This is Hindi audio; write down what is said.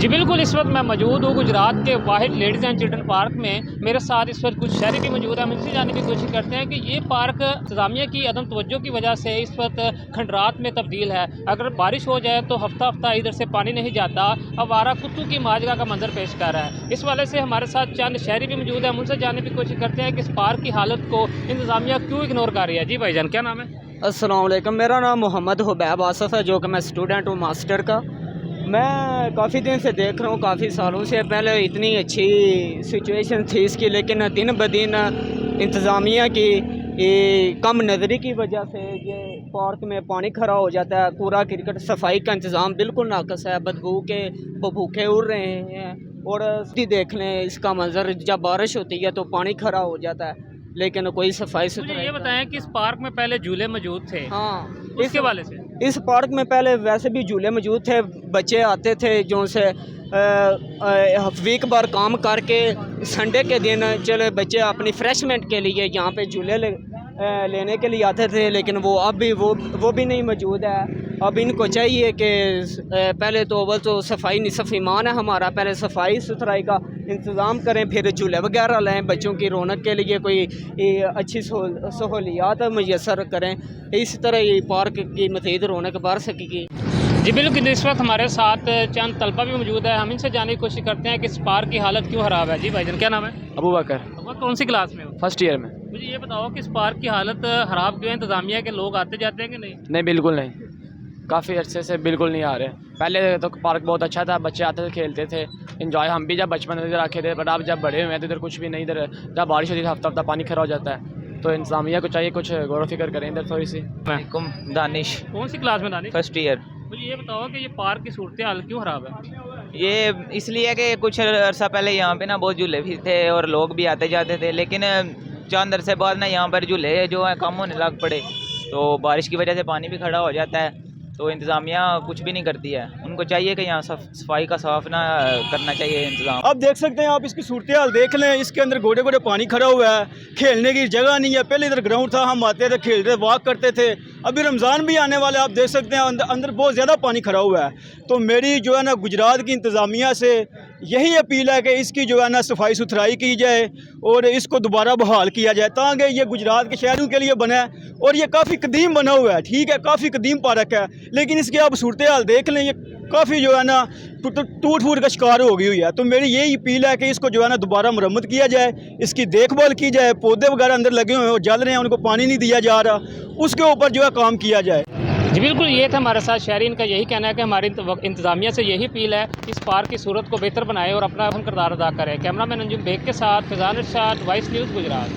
जी बिल्कुल, इस वक्त मैं मौजूद हूँ गुजरात के वाहिद लेडीज़ एंड चिल्ड्रन पार्क में। मेरे साथ इस वक्त कुछ शहरी भी मौजूद हैं। हम इनसे जानने की कोशिश करते हैं कि ये पार्क इंतज़ामिया की अदम तवज्जो की वजह से इस वक्त खंडरात में तब्दील है। अगर बारिश हो जाए तो हफ्ता हफ्ता इधर से पानी नहीं जाता। आवारा कुत्तों की माजरा का मंजर पेश कर रहा है। इस वाले से हमारे साथ चंद शहरी भी मौजूद हैं। हम उनसे जानने की कोशिश करते हैं कि इस पार्क की हालत को इंतज़ामिया क्यों इग्नोर कर रही है। जी भाईजान, क्या नाम है? अस्सलाम वालेकुम, मेरा नाम मोहम्मद हुबैब आसफ़ है, जो कि मैं स्टूडेंट हूँ मास्टर का। मैं काफ़ी दिन से देख रहा हूँ, काफ़ी सालों से। पहले इतनी अच्छी सिचुएशन थी इसकी, लेकिन दिन ब दिन इंतज़ामिया की कम नज़री की वजह से ये पार्क में पानी खड़ा हो जाता है। कूड़ा क्रिकेट सफाई का इंतज़ाम बिल्कुल नाक़स है। बदबू के भूखे उड़ रहे हैं। और देख लें इसका मंजर, जब बारिश होती है तो पानी खड़ा हो जाता है, लेकिन कोई सफाई सुथराई। ये बताएं कि इस पार्क में पहले झूले मौजूद थे। हाँ, इसके वाले से इस पार्क में पहले वैसे भी झूले मौजूद थे। बच्चे आते थे जो से वीक बार काम करके संडे के दिन चले बच्चे अपनी फ्रेशमेंट के लिए यहाँ पे झूले लेने के लिए आते थे, लेकिन वो अब भी वो भी नहीं मौजूद है। अब इनको चाहिए कि पहले तो अव्वल तो सफाई निसफ़ ईमान है हमारा, पहले सफाई सुथराई का इंतज़ाम करें, फिर झूले वगैरह लाएँ, बच्चों की रौनक के लिए कोई अच्छी सहूलियात मैसर करें। इस तरह ये पार्क की मज़ीद रौनक बढ़ सकेगी। जी बिल्कुल, इस वक्त हमारे साथ चंद तलबा भी मौजूद है। हम इनसे जानने की कोशिश करते हैं कि इस पार्क की हालत क्यों ख़राब है। जी भाईजान, क्या नाम है? अबू बकर, अब कौन सी क्लास में हो? फर्स्ट ईयर में। मुझे ये बताओ कि इस पार्क की हालत ख़राब क्यों है? इंतज़ामिया के लोग आते जाते हैं कि नहीं? नहीं, बिल्कुल नहीं, काफ़ी अच्छे से बिल्कुल नहीं आ रहे। पहले तो पार्क बहुत अच्छा था, बच्चे आते थे, खेलते थे, इन्जॉय। हम भी जब बचपन में इधर आके थे, बट अब जब बड़े हुए हैं तो इधर कुछ भी नहीं। इधर जब बारिश होती है हफ्ता हफ्ता पानी खड़ा हो जाता है। तो इंतज़ामिया को चाहिए कुछ गौर फिक्र करें इधर थोड़ी सी। दानिश, कौन सी क्लास में दानिश? First year. मुझे ये बताओ कि ये पार्क की सूरत हाल क्यों ख़राब है? ये इसलिए कि कुछ अर्सा पहले यहाँ पे ना बहुत झूले भी थे और लोग भी आते जाते थे, लेकिन चंद अरसे बाद ना यहाँ पर झूले जो है कम होने लग पड़े। तो बारिश की वजह से पानी भी खड़ा हो जाता है, तो इंतज़ामिया कुछ भी नहीं करती है। उनको चाहिए कि यहाँ सफाई का साफ ना करना चाहिए इंतज़ाम। अब देख सकते हैं आप, इसकी सूरत हाल देख लें। इसके अंदर गोडे गोडे पानी खड़ा हुआ है, खेलने की जगह नहीं है। पहले इधर ग्राउंड था, हम आते थे, खेलते, वॉक करते थे। अभी रमज़ान भी आने वाले, आप देख सकते हैं अंदर बहुत ज़्यादा पानी खड़ा हुआ है। तो मेरी जो है ना गुजरात की इंतज़ामिया से यही अपील है कि इसकी जो है ना सफाई सुथराई की जाए और इसको दोबारा बहाल किया जाए, ताकि ये गुजरात के शहरों के लिए बना है। और ये काफ़ी कदीम बना हुआ है, ठीक है, काफ़ी कदीम पार्क है, लेकिन इसकी आप सूरत हाल देख लें, ये काफ़ी जो है ना टूट फूट का शिकार हो गई हुई है। तो मेरी यही अपील है कि इसको जो है ना दोबारा मरम्मत किया जाए, इसकी देखभाल की जाए। पौधे वगैरह अंदर लगे हुए हैं, वो जल रहे हैं, उनको पानी नहीं दिया जा रहा, उसके ऊपर जो है काम किया जाए। जी बिल्कुल, ये था हमारे साथ शहरी। इनका यही कहना है कि हमारी इंतज़ामिया से यही अपील है, इस पार्क की सूरत को बेहतर बनाए और अपना अहम किरदार अदा करें। कैमरामैन अंजुम बेग के साथ फिजान इरशाद, वॉइस न्यूज़ गुजरात।